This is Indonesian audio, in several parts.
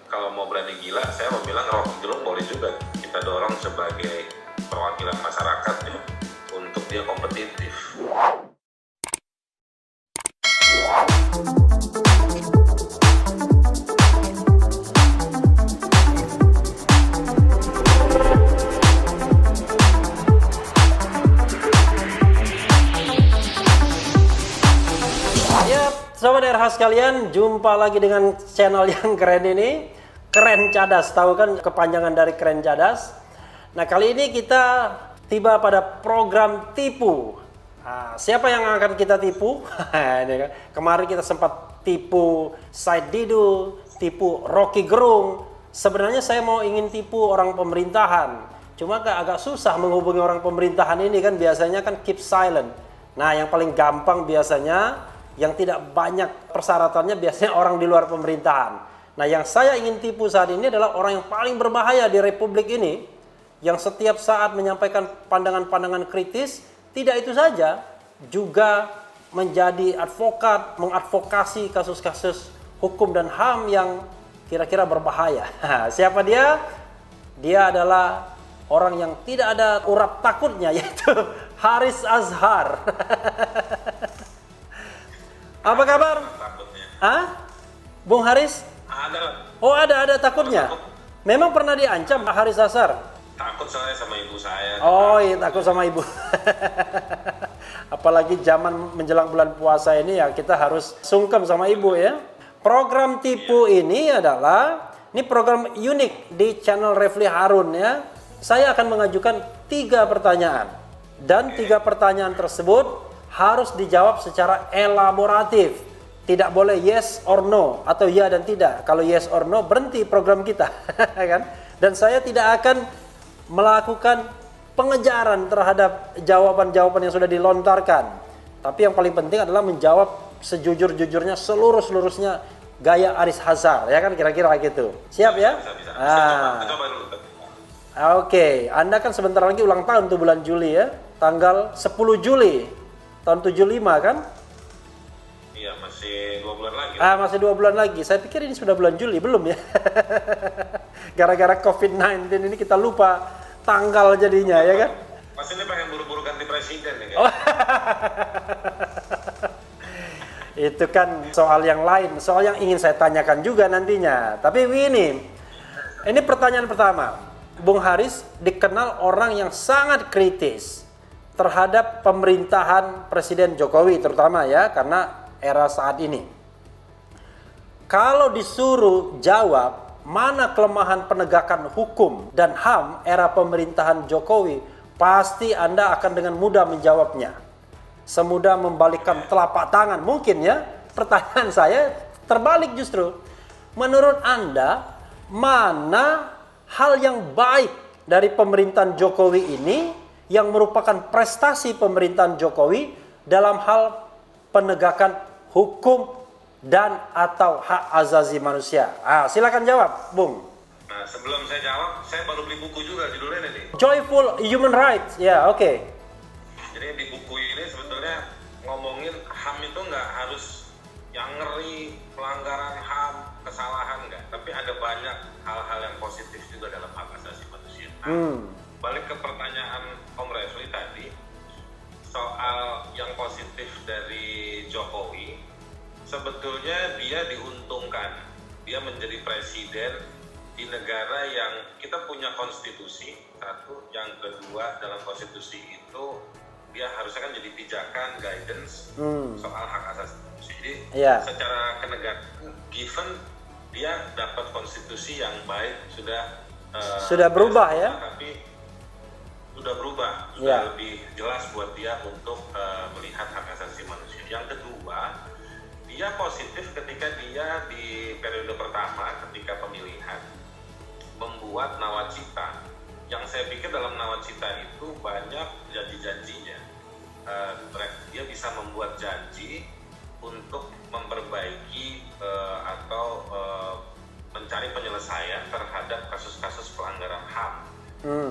kalau mau berani gila, saya mau bilang Rocky Gerung boleh juga kita dorong sebagai perwakilan masyarakat ya, untuk dia kompetitif. Sobat RH sekalian, jumpa lagi dengan channel yang keren ini, Keren Cadas. Tahu kan kepanjangan dari Keren Cadas? Nah, kali ini kita tiba pada program tipu. Nah, siapa yang akan kita tipu? Kemarin kita sempat tipu Said Didu, tipu Rocky Gerung. Sebenarnya saya ingin tipu orang pemerintahan. Cuma agak susah menghubungi orang pemerintahan ini kan, biasanya kan keep silent. Nah, yang paling gampang biasanya yang tidak banyak persyaratannya biasanya orang di luar pemerintahan. Nah, yang saya ingin tipu saat ini adalah orang yang paling berbahaya di republik ini, yang setiap saat menyampaikan pandangan-pandangan kritis. Tidak itu saja, juga menjadi advokat, mengadvokasi kasus-kasus hukum dan HAM yang kira-kira berbahaya. Siapa dia? Dia adalah orang yang tidak ada urap takutnya, yaitu Haris Azhar. Apa kabar? Takutnya. Ah? Bung Haris? Ada. Oh, ada takutnya. Memang pernah diancam Pak Haris Azhar? Takut saya sama ibu saya. Oh iya, takut sama ibu. Apalagi zaman menjelang bulan puasa ini ya, kita harus sungkem sama ibu ya. Program tipu ini adalah, ini program unik di channel Refli Harun ya. Saya akan mengajukan 3 pertanyaan. Dan 3 pertanyaan tersebut harus dijawab secara elaboratif. Tidak boleh yes or no atau ya dan tidak. Kalau yes or no berhenti program kita. Kan? Dan saya tidak akan melakukan pengejaran terhadap jawaban-jawaban yang sudah dilontarkan. Tapi yang paling penting adalah menjawab sejujur-jujurnya, seluruh-seluruhnya gaya Haris Azhar. Ya kan, kira-kira gitu. Siap ya? Bisa. Coba dulu. Oke, Anda kan sebentar lagi ulang tahun tuh bulan Juli ya. Tanggal 10 Juli tahun 75 kan? Iya, masih 2 bulan lagi. Masih 2 bulan lagi. Saya pikir ini sudah bulan Juli, belum ya? Gara-gara COVID-19 ini kita lupa tanggal jadinya, ya kan? Mas ini pengen buru-buru ganti presiden nih kan? Oh. Itu kan soal yang lain, soal yang ingin saya tanyakan juga nantinya. Tapi ini pertanyaan pertama. Bung Haris dikenal orang yang sangat kritis terhadap pemerintahan Presiden Jokowi terutama ya, karena era saat ini. Kalau disuruh jawab mana kelemahan penegakan hukum dan HAM era pemerintahan Jokowi, pasti Anda akan dengan mudah menjawabnya. Semudah membalikkan telapak tangan mungkin ya. Pertanyaan saya terbalik justru. Menurut Anda, mana hal yang baik dari pemerintahan Jokowi ini yang merupakan prestasi pemerintahan Jokowi dalam hal penegakan hukum dan atau hak asasi manusia? Silakan jawab, Bung. Nah, sebelum saya jawab, saya baru beli buku juga judulnya nih. Joyful Human Rights, ya oke. Jadi di buku ini sebetulnya ngomongin HAM itu nggak harus yang ngeri, pelanggaran HAM, kesalahan nggak. Tapi ada banyak hal-hal yang positif juga dalam hak asasi manusia. Balik ke pertanyaan Om Refli tadi, soal yang positif dari Jokowi, sebetulnya dia diuntungkan. Dia menjadi presiden di negara yang kita punya konstitusi, satu. Yang kedua, dalam konstitusi itu dia harusnya kan jadi pijakan, guidance soal hak asasi manusia. Jadi secara kenegaraan, given dia dapat konstitusi yang baik, sudah berubah ya? Tapi sudah berubah, sudah lebih jelas buat dia untuk melihat hak asasi manusia. Yang kedua, dia positif ketika dia di periode pertama ketika pemilihan membuat nawacita. Yang saya pikir dalam nawacita itu banyak janji-janjinya. Dia bisa membuat janji untuk memperbaiki atau mencari penyelesaian terhadap kasus-kasus pelanggaran HAM.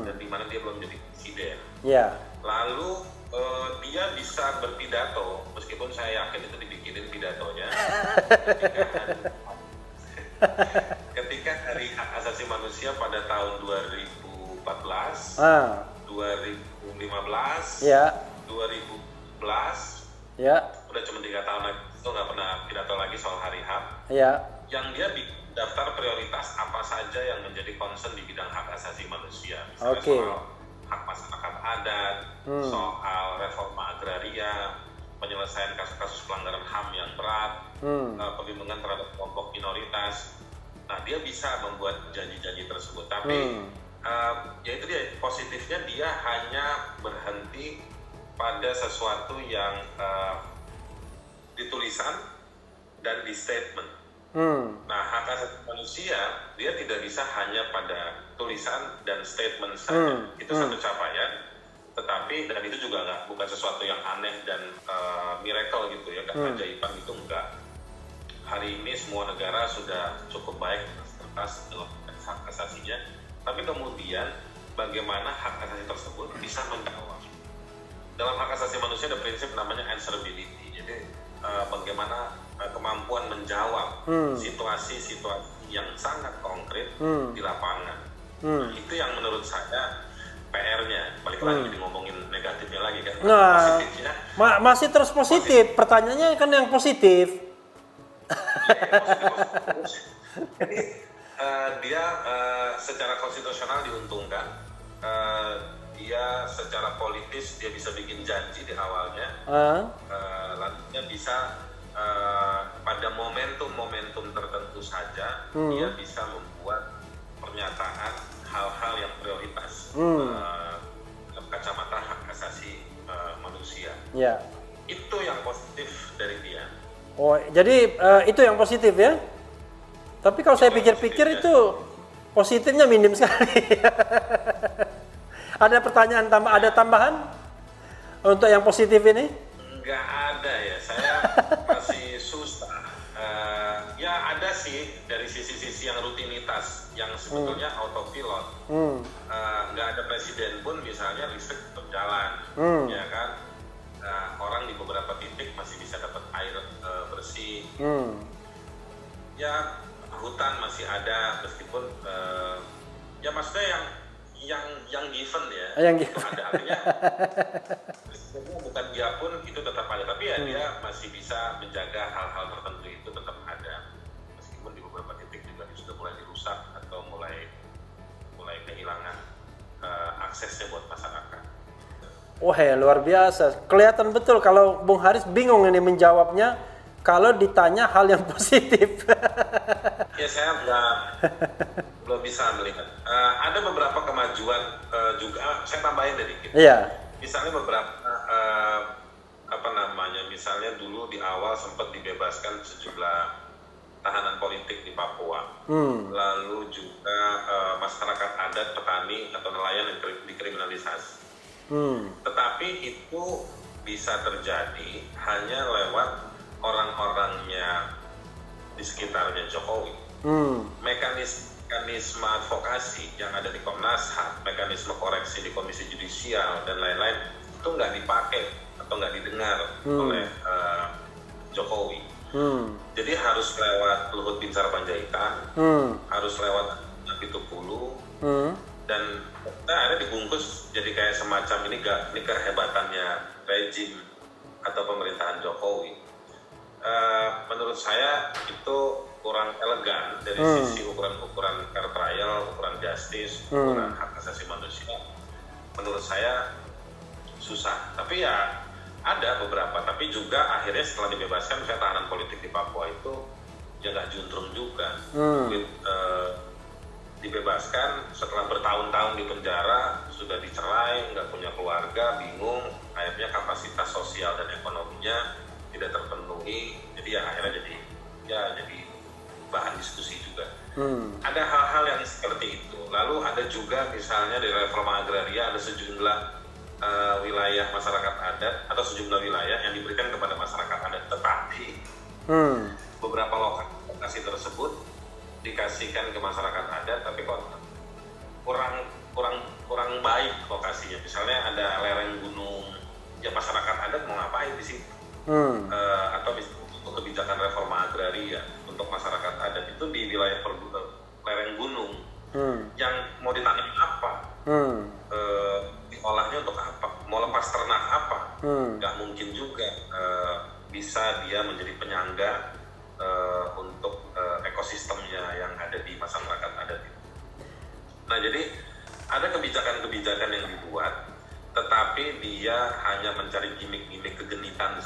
Dan di mana dia belum jadi presiden. Lalu dia bisa berpidato, meskipun saya yakin itu dibikinin pidatonya ketika dari hak asasi manusia pada tahun 2014, 2015, Ya. 2011, Ya. udah cuma 3 tahun lagi, itu nggak pernah pidato lagi soal hari HAM. Ya. Yang dia bikin daftar prioritas apa saja yang menjadi concern di bidang hak asasi manusia. Misalnya Oke. soal hak masyarakat adat, soal reforma agraria, penyelesaian kasus-kasus pelanggaran HAM yang berat, perlindungan terhadap kelompok minoritas. Nah, dia bisa membuat janji-janji tersebut. Tapi ya itu dia, positifnya dia hanya berhenti pada sesuatu yang di tulisan dan di statement. Nah, hak asasi manusia dia tidak bisa hanya pada tulisan dan statement saja. Itu satu capaian, tetapi dan itu juga bukan sesuatu yang aneh dan miracle gitu ya, keajaiban itu enggak. Hari ini semua negara sudah cukup baik atas dalam hak asasinya, tapi kemudian bagaimana hak asasi tersebut bisa menjawab. Dalam hak asasi manusia ada prinsip namanya answerability. Jadi bagaimana kemampuan menjawab situasi-situasi yang sangat konkret di lapangan. Nah, itu yang menurut saya PR-nya. Balik lagi ngomongin negatifnya lagi kan. Nah, positifnya masih terus positif. Pertanyaannya kan yang positif. positif. Jadi dia secara konstitusional diuntungkan. Dia secara politis dia bisa bikin janji di awalnya. Lalu dia bisa pada momentum-momentum tertentu saja dia bisa membuat pernyataan hal-hal yang prioritas dalam kacamata hak asasi manusia. Ya. Itu yang positif dari dia. Oh, jadi itu yang positif ya? Tapi kalau saya pikir-pikir itu positifnya minim sekali. Ada pertanyaan ada tambahan untuk yang positif ini? Nggak ada ya, saya masih susah. Ya ada sih dari sisi-sisi yang rutinitas, yang sebetulnya autopilot. Nggak ada presiden pun misalnya listrik tetap jalan, ya kan? Orang di beberapa titik masih bisa dapat air bersih. Ya hutan masih ada meskipun ya maksudnya yang given ya, Yang itu ada, artinya bukan dia pun itu tetap ada, tapi ya dia masih bisa menjaga hal-hal tertentu itu tetap ada meskipun di beberapa titik juga sudah mulai dirusak atau mulai kehilangan aksesnya buat masyarakat. Wah ya luar biasa. Kelihatan betul kalau Bung Haris bingung ini menjawabnya kalau ditanya hal yang positif. Ya saya belum bisa melihat. Ada beberapa kemajuan juga. Saya tambahin sedikit. Iya. Misalnya beberapa misalnya dulu di awal sempat dibebaskan sejumlah tahanan politik di Papua. Lalu juga masyarakat adat, petani atau nelayan yang dikriminalisasi. Tetapi itu bisa terjadi hanya lewat orang-orangnya di sekitarnya Jokowi. Mekanisme advokasi yang ada di Komnas HAM, mekanisme koreksi di Komisi Judisial dan lain-lain itu nggak dipakai atau nggak didengar oleh Jokowi. Jadi harus lewat Luhut Binsar Panjaitan, harus lewat Pitupulu, dan akhirnya dibungkus jadi kayak semacam ini kehebatannya rejim atau pemerintahan Jokowi. Menurut saya itu kurang elegan dari sisi ukuran fair trial, ukuran justice, ukuran hak asasi manusia. Menurut saya susah. Tapi ya ada beberapa. Tapi juga akhirnya setelah dibebaskan, saya tahanan politik di Papua itu ya nggak juntrung juga. Dibebaskan setelah bertahun-tahun di penjara, sudah dicerai, nggak punya keluarga, bingung, akhirnya kapasitas sosial dan ekonominya tidak terpenuhi, jadi ya akhirnya jadi bahan diskusi juga. Ada hal-hal yang seperti itu. Lalu ada juga misalnya di reforma agraria ada sejumlah wilayah masyarakat adat atau sejumlah wilayah yang diberikan kepada masyarakat adat, tetapi beberapa lokasi tersebut dikasihkan ke masyarakat adat, tapi kok kurang baik lokasinya. Misalnya ada lereng gunung, ya masyarakat adat mau ngapain di situ? Atau untuk kebijakan reforma agraria untuk masyarakat adat itu di wilayah lereng gunung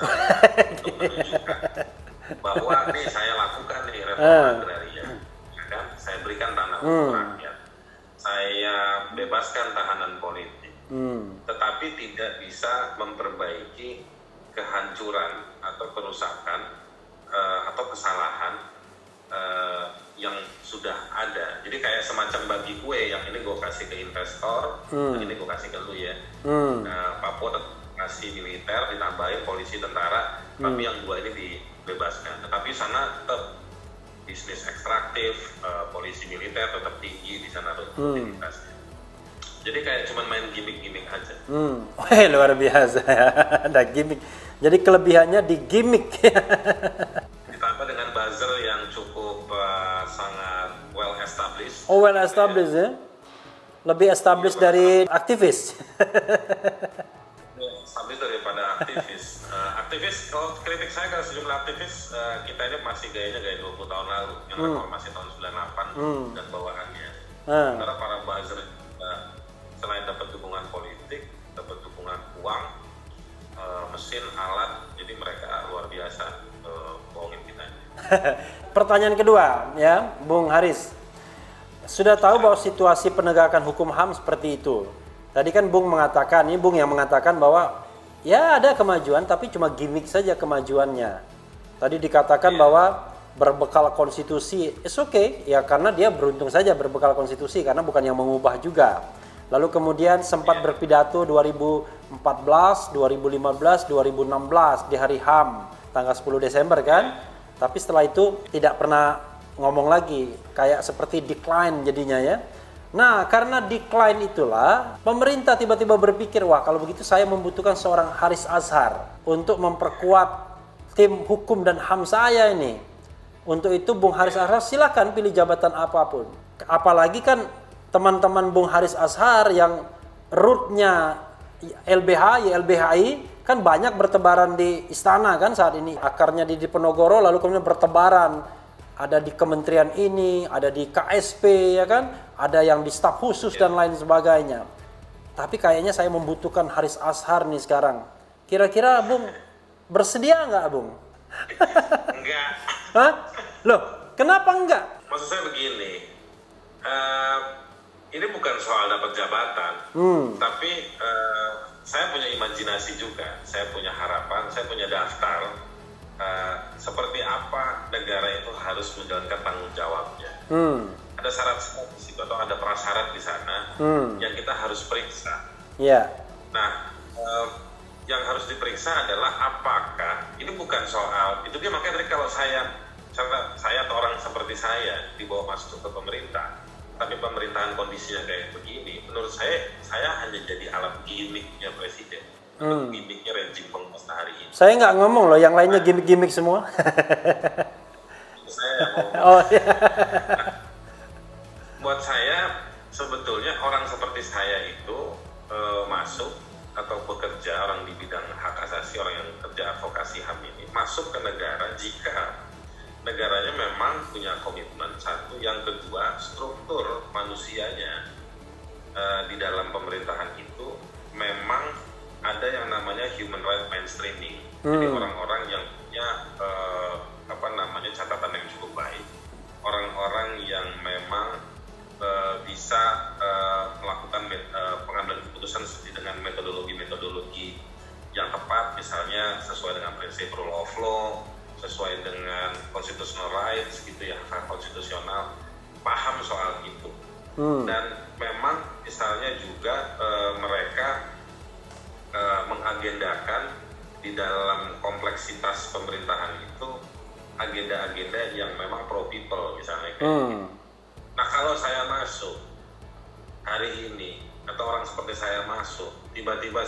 untuk menunjukkan bahwa nih saya lakukan nih reforma agraria, ya kan? Saya berikan tanah untuk rakyat, saya bebaskan tahanan politik, tetapi tidak bisa memperbaiki kehancuran atau kerusakan atau kesalahan yang sudah ada. Jadi kayak semacam bagi kue, yang ini gue kasih ke investor, yang ini gue kasih ke lu ya. Papua kasih militer, ditambahin polisi, tentara, tapi yang dua ini dibebaskan. Tetapi sana tetap bisnis ekstraktif, polisi militer tetap tinggi di sana rutinitasnya. Jadi kayak cuma main gimmick-gimmick aja. Wah, luar biasa. Ada gimmick. Jadi kelebihannya di gimmick. Ditambah dengan buzzer yang cukup sangat well established. Oh, well established ya. Lebih established dari aktivis. Established daripada aktivis. Aktivis, kalau kritik saya ke sejumlah aktivis, kita ini masih gaya 20 tahun lalu, yang reformasi tahun 98 dan bawaannya. Karena para buzzer selain dapat dukungan politik, dapat dukungan uang, mesin, alat, jadi mereka luar biasa bohongin kita. Pertanyaan kedua ya, Bung Haris. Sudah tahu bahwa situasi penegakan hukum HAM seperti itu. Tadi kan Bung mengatakan, ini Bung yang mengatakan bahwa ya ada kemajuan tapi cuma gimmick saja kemajuannya. Tadi dikatakan bahwa berbekal konstitusi, it's okay ya, karena dia beruntung saja berbekal konstitusi karena bukan yang mengubah juga. Lalu kemudian sempat berpidato 2014, 2015, 2016 di hari HAM tanggal 10 Desember kan. Tapi setelah itu tidak pernah ngomong lagi, kayak seperti decline jadinya ya. Nah, karena decline itulah pemerintah tiba-tiba berpikir, wah kalau begitu saya membutuhkan seorang Haris Azhar untuk memperkuat tim hukum dan HAM saya ini. Untuk itu Bung Haris Azhar silakan pilih jabatan apapun. Apalagi kan teman-teman Bung Haris Azhar yang rootnya YLBHI kan banyak bertebaran di istana kan saat ini. Akarnya di Diponegoro lalu kemudian bertebaran. Ada di kementerian ini, ada di KSP ya kan, ada yang di staf khusus dan lain sebagainya. Tapi kayaknya saya membutuhkan Haris Azhar nih sekarang. Kira-kira Bung bersedia nggak Bung? Enggak. Hah? Loh, kenapa enggak? Maksud saya begini, ini bukan soal dapat jabatan, tapi saya punya imajinasi juga, saya punya harapan, saya punya daftar seperti apa negara itu harus menjalankan tanggung jawabnya. Ada syarat-syarat di situ atau ada prasyarat di sana yang kita harus periksa. Iya. Nah, yang harus diperiksa adalah apakah ini bukan soal itu, dia makanya tadi kalau saya atau orang seperti saya dibawa masuk ke pemerintah, tapi pemerintahan kondisinya kayak begini, menurut saya hanya jadi alat gimmicknya presiden. Gimmicknya rejim penguasa hari ini. Saya nggak ngomong loh, yang lainnya gimmick-gimmick semua. Saya ngomong. Oh iya. Buat saya sebetulnya orang seperti saya itu masuk atau bekerja, orang di bidang hak asasi, orang yang kerja advokasi HAM ini masuk ke negara jika negaranya memang punya komitmen, satu, yang kedua struktur manusianya di dalam pemerintahan itu memang ada yang namanya human right mainstreaming. Jadi orang-orang yang punya catatan yang cukup baik, orang-orang yang memang bisa melakukan pengambilan keputusan dengan metodologi yang tepat, misalnya sesuai dengan prinsip rule of law, sesuai dengan constitutional rights gitu ya, hak konstitusional, paham soal itu. Dan memang misalnya juga mereka mengagendakan di dalam kompleksitas pemerintahan itu agenda-agenda yang memang pro people misalnya kayak gitu. Nah kalau saya masuk hari ini atau orang seperti saya masuk, tiba-tiba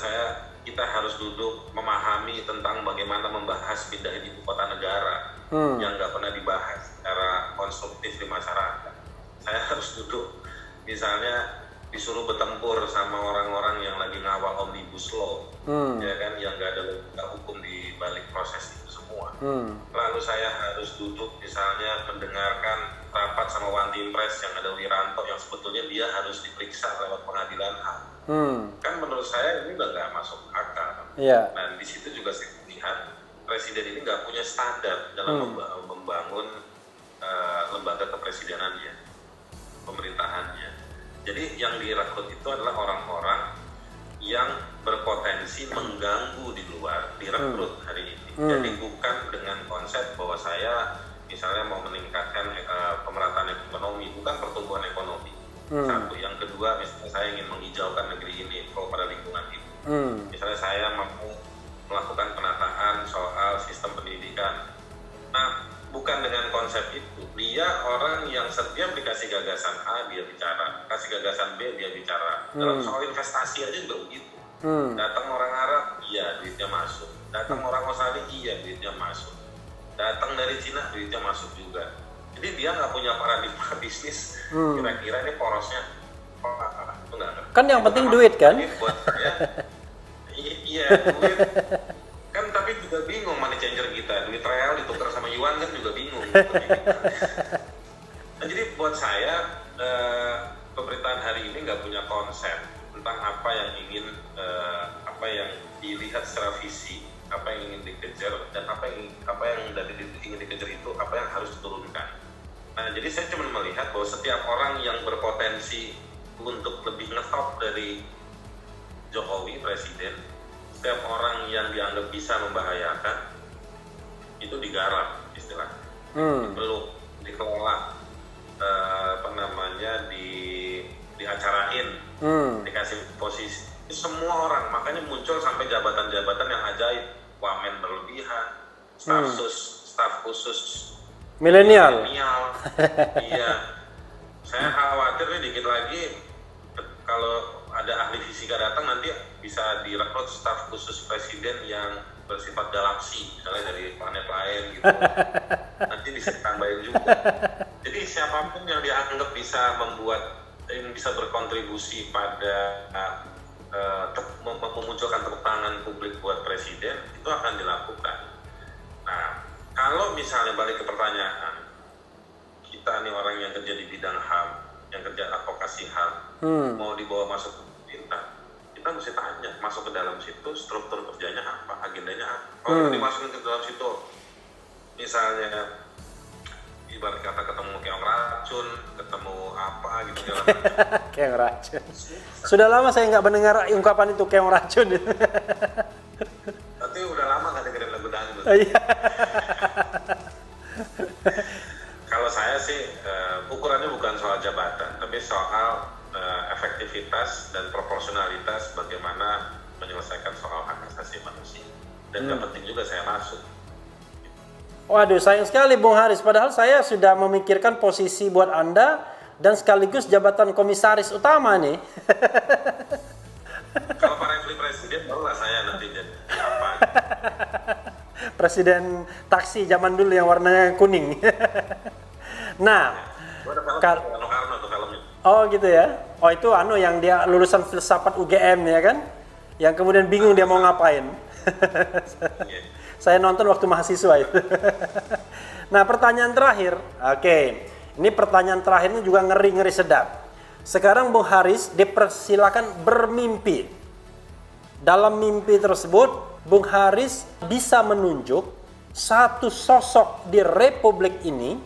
kita harus duduk memahami tentang bagaimana membahas pindah ibu kota negara yang nggak pernah dibahas secara konstruktif di masyarakat. Saya harus duduk misalnya disuruh bertempur sama orang-orang yang lagi ngawal omnibus law, ya kan, yang nggak ada logika hukum di balik proses itu semua. Lalu saya harus duduk misalnya mendengarkan rapat sama One Team Press yang ada Wiranto yang sebetulnya dia harus diperiksa lewat pengadilan HAM. Kan menurut saya ini udah nggak masuk akal. Yeah. Dan di situ juga saya lihat presiden ini nggak punya standar dalam membangun lembaga kepresidenannya, pemerintahannya. Jadi yang direkrut itu adalah orang-orang yang berpotensi mengganggu di luar, direkrut hari ini. Jadi bukan dengan konsep bahwa saya misalnya mau meningkatkan pemerataan ekonomi, bukan pertumbuhan ekonomi. Satu, yang kedua misalnya saya ingin menghijaukan negeri ini, pro pada lingkungan itu. Misalnya saya mampu melakukan penataan soal sistem pendidikan. Nah, bukan dengan konsep itu. Dia orang yang setiap dikasih gagasan A dia bicara, kasih gagasan B dia bicara. Dalam soal investasi aja juga begitu. Datang orang Arab, iya duitnya masuk. Datang orang Australia, iya duitnya masuk. Datang dari Cina, duitnya masuk juga. Jadi dia nggak punya paradigma bisnis. Kira-kira ini porosnya itu nggak. Kan yang penting duit kan? Buat saya, iya duit. Kan tapi juga bingung money changer kita. Duit real ditukar sama yuan kan juga bingung. Nah, jadi buat saya pemerintahan hari ini nggak punya konsep tentang apa yang ingin apa yang dilihat secara visi, apa yang ingin dikejar, dan apa yang dari ingin dikejar itu apa yang harus diturunkan. Nah, jadi saya cuma melihat bahwa setiap orang yang berpotensi untuk lebih ngetop dari Jokowi presiden, setiap orang yang dianggap bisa membahayakan itu digarap istilahnya, belum dikelola, diacarain, dikasih posisi. Semua orang, makanya muncul sampai jabatan-jabatan yang ajaib, wamen berlebihan, staf khusus milenial. Iya, saya khawatir nih dikit lagi kalau ada ahli fisika datang nanti bisa direkrut staf khusus presiden yang bersifat galaksi, misalnya dari planet lain gitu. Nanti bisa ditambahin juga. Jadi siapapun yang dianggap bisa bisa berkontribusi pada memunculkan tepuk tangan publik buat presiden, itu akan dilakukan. Nah, kalau misalnya balik ke pertanyaan, kita nih orang yang kerja di bidang HAM, yang kerja advokasi HAM, mau dibawa masuk ke pemerintah, kita mesti tanya, masuk ke dalam situ, struktur kerjanya apa, agendanya apa. Kalau dimasukin ke dalam situ, misalnya ibarat kata ketemu keong racun, ketemu apa gitu. Keong racun. Sudah lama saya nggak mendengar ungkapan itu, keong racun. Tapi udah lama nggak dengerin lagu dangdut. Kalau saya sih ukurannya bukan soal jabatan, tapi soal efektivitas dan proporsionalitas bagaimana menyelesaikan soal hak asasi manusia. Dan yang penting juga saya masuk. Waduh, sayang sekali Bung Haris. Padahal saya sudah memikirkan posisi buat Anda dan sekaligus jabatan komisaris utama nih. Kalau Pak Refli presiden, barulah saya nanti jadi apa? Presiden taksi zaman dulu yang warnanya kuning. Nah, oh gitu ya. Oh itu yang dia lulusan filsafat UGM ya kan? Yang kemudian bingung dia mau ngapain. Saya nonton waktu mahasiswa itu. Nah, pertanyaan terakhir. Oke. Ini pertanyaan terakhirnya juga ngeri-ngeri sedap. Sekarang Bung Haris dipersilakan bermimpi. Dalam mimpi tersebut, Bung Haris bisa menunjuk satu sosok di Republik ini,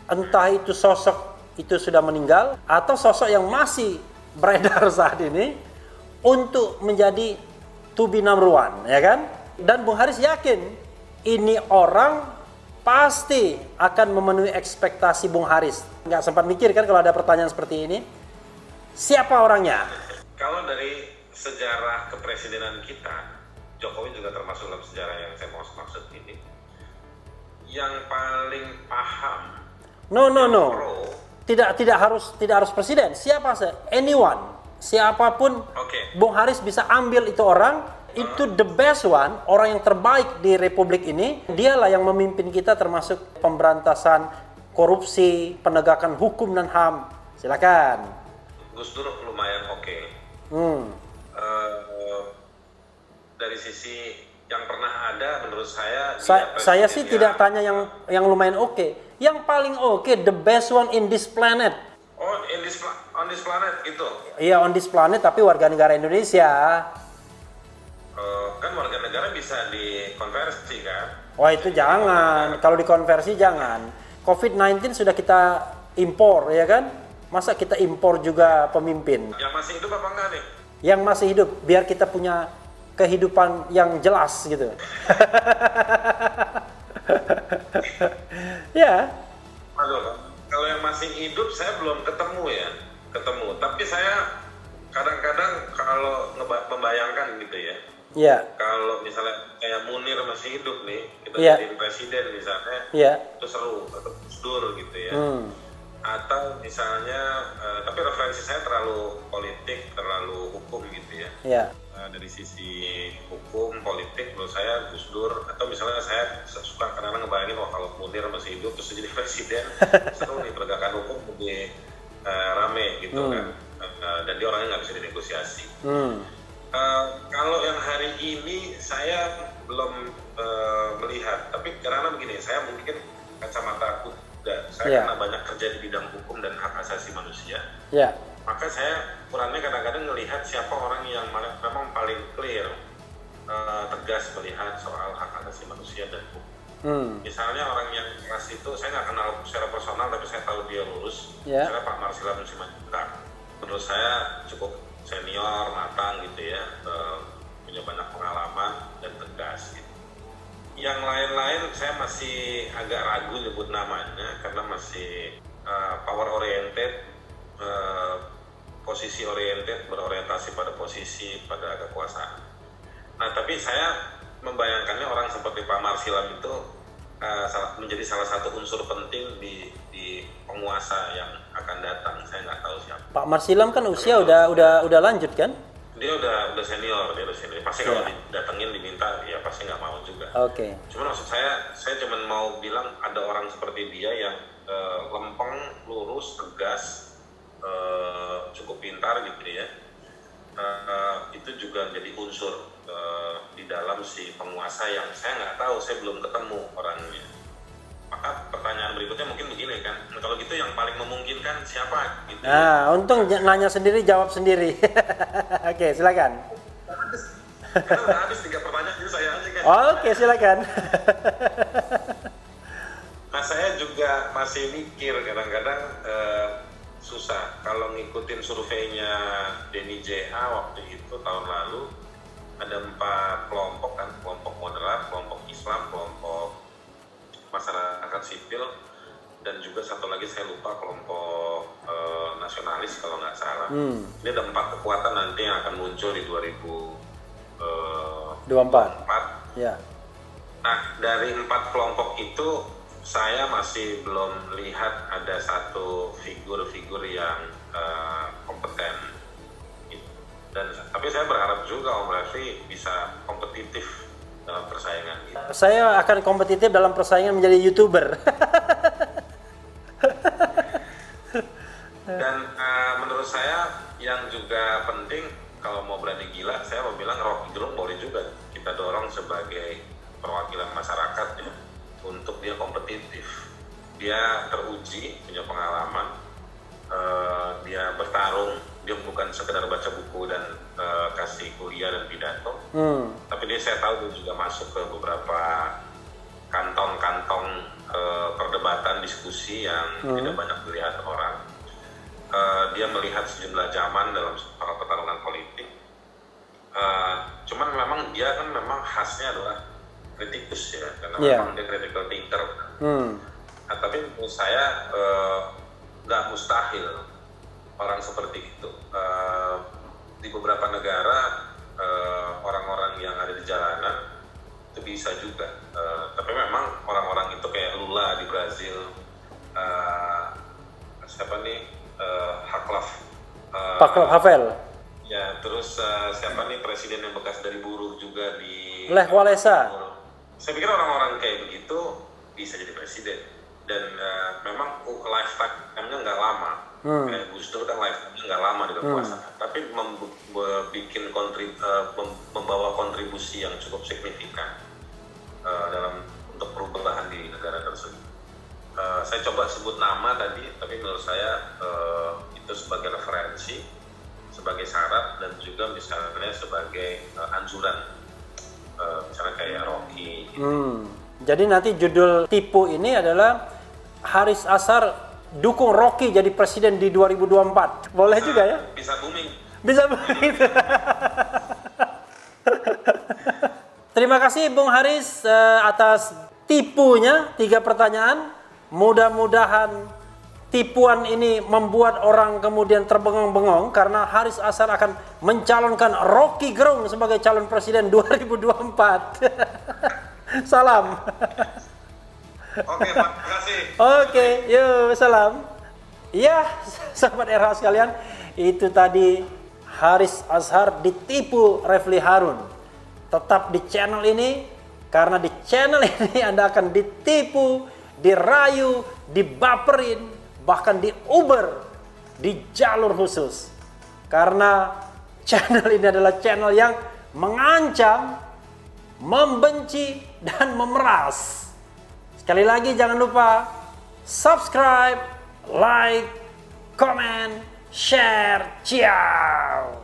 entah itu sosok itu sudah meninggal atau sosok yang masih beredar saat ini, untuk menjadi to be number one, ya kan? Dan Bung Haris yakin ini orang pasti akan memenuhi ekspektasi Bung Haris. Nggak sempat mikir kan kalau ada pertanyaan seperti ini? Siapa orangnya? Kalau dari sejarah kepresidenan kita, Jokowi juga termasuk dalam sejarah yang saya mau maksud ini. Yang paling paham. No. Tidak harus presiden. Siapa saja, anyone, siapapun. Bung Haris bisa ambil itu orang. Itu the best one, orang yang terbaik di Republik ini. Dialah yang memimpin kita termasuk pemberantasan korupsi, penegakan hukum dan HAM. Silakan. Gus Dur lumayan oke. Dari sisi yang pernah ada, menurut saya sih tidak tanya yang lumayan oke. Yang paling oke, the best one in this planet. Oh, on this planet gitu. Iya, on this planet tapi warga negara Indonesia. Kan warga negara bisa bisa dikonversi kan. Wah itu jangan, kalau dikonversi jangan. COVID-19 sudah kita impor ya kan? Masa kita impor juga pemimpin? Yang masih hidup apa enggak nih? Yang masih hidup, biar kita punya kehidupan yang jelas gitu. Ya. Aduh, kalau yang masih hidup saya belum ketemu ya. Tapi saya kadang-kadang kalau membayangkan gitu ya. Iya. Kalau misalnya kayak Munir masih hidup nih, kita Iya. jadi presiden misalnya, Iya. itu seru, atau Gus Dur gitu ya. Atau misalnya, tapi referensi saya terlalu politik, terlalu hukum gitu ya. Iya. Dari sisi hukum, politik, menurut saya Gus Dur, atau misalnya saya suka kadang-kadang ngebayangin, wah kalau Munir masih hidup terus jadi presiden, seru nih penegakan hukum lebih rame gitu kan. Dan dia orangnya nggak bisa dinegosiasi. Kalau yang hari ini saya belum melihat, tapi karena begini, saya mungkin kacamata kuda, saya karena banyak kerja di bidang hukum dan hak asasi manusia, maka saya ukurannya kadang-kadang melihat siapa orang yang memang paling clear, tegas melihat soal hak asasi manusia dan hukum. Misalnya orang yang keras itu, saya nggak kenal secara personal, tapi saya tahu dia lurus. Misalnya Pak Marsilam Simanjuntak, menurut saya cukup senior, matang gitu ya, punya banyak pengalaman dan tegas gitu. Yang lain-lain saya masih agak ragu nyebut namanya karena masih power oriented, posisi oriented, berorientasi pada posisi, pada kekuasaan. Nah tapi saya membayangkannya orang seperti Pak Marsilam itu menjadi salah satu unsur penting di penguasa yang akan datang. Saya nggak tahu siapa. Pak Marsilam kan usia udah lanjut kan? Dia udah senior, Pasti kalau didatengin diminta, ya pasti nggak mau juga. Oke. Cuma maksud saya cuma mau bilang ada orang seperti dia yang lempeng, lurus, tegas, cukup pintar gitu ya. Itu juga jadi unsur di dalam si penguasa yang saya nggak tahu, saya belum ketemu orangnya. Maka pertanyaan berikutnya mungkin begini kan, kalau gitu yang paling memungkinkan siapa? Gitu. Nah, untung nanya sendiri, jawab sendiri. Oke, silakan. Karena udah habis 3 pertanyaan, jadi saya aja kan. Oke, silakan. Nah, saya juga masih mikir kadang-kadang susah kalau ngikutin surveinya Denny JA waktu itu tahun lalu. Ada 4 kelompok kan, kelompok moderat, kelompok Islam, kelompok masyarakat sipil, dan juga satu lagi saya lupa kelompok nasionalis kalau nggak salah. Ini ada 4 kekuatan nanti yang akan muncul di 2024. Ya. Nah dari 4 kelompok itu saya masih belum lihat ada satu figur-figur yang kompeten. Tapi saya berharap juga Om Refli bisa kompetitif dalam persaingan gitu. Saya akan kompetitif dalam persaingan menjadi YouTuber. Dan menurut saya yang juga penting, kalau mau berani gila, saya mau bilang Rocky Gerung boleh juga kita dorong sebagai perwakilan masyarakat ya, untuk dia kompetitif. Dia teruji, punya pengalaman, dia bertarung, dia bukan sekedar baca buku dan kasih kuliah dan pidato, tapi saya tahu dia juga masuk ke beberapa kantong-kantong perdebatan, diskusi yang tidak banyak dilihat orang. Dia melihat sejumlah zaman dalam soal pertarungan politik. Cuman memang dia kan memang khasnya adalah kritikus ya, karena memang dia critical thinker. Nah, tapi menurut saya nggak mustahil orang seperti itu. Di beberapa negara orang-orang yang ada di jalanan itu bisa juga, tapi memang orang-orang itu kayak Lula di Brazil, siapa nih, Václav Havel. Ya, terus siapa nih presiden yang bekas dari buruh juga di Lech Walesa. Saya pikir orang-orang kayak begitu bisa jadi presiden, dan memang lifetime-nya nggak lama. Kayak Gus Dur kan lifetime-nya nggak lama di kekuasaan, tapi membawa kontribusi yang cukup signifikan dalam untuk perubahan di negara tersebut. Saya coba sebut nama tadi, tapi menurut saya itu sebagai referensi, sebagai syarat, dan juga misalnya sebagai anjuran. misalnya kayak Rocky. Jadi nanti judul tipu ini adalah Haris Azhar dukung Rocky jadi presiden di 2024. Boleh juga ya? Bisa booming. Bisa begitu. Terima kasih Bung Haris atas tipunya 3 pertanyaan. Mudah-mudahan tipuan ini membuat orang kemudian terbengong-bengong karena Haris Azhar akan mencalonkan Rocky Gerung sebagai calon presiden 2024. Salam. Oke, makasih. Oke, yuk salam. Ya, sahabat RH sekalian, itu tadi Haris Azhar ditipu Refli Harun. Tetap di channel ini, karena di channel ini Anda akan ditipu, dirayu, dibaperin, bahkan diuber di jalur khusus. Karena channel ini adalah channel yang mengancam, membenci, dan memeras. Sekali lagi jangan lupa subscribe, like, comment, share. Ciao.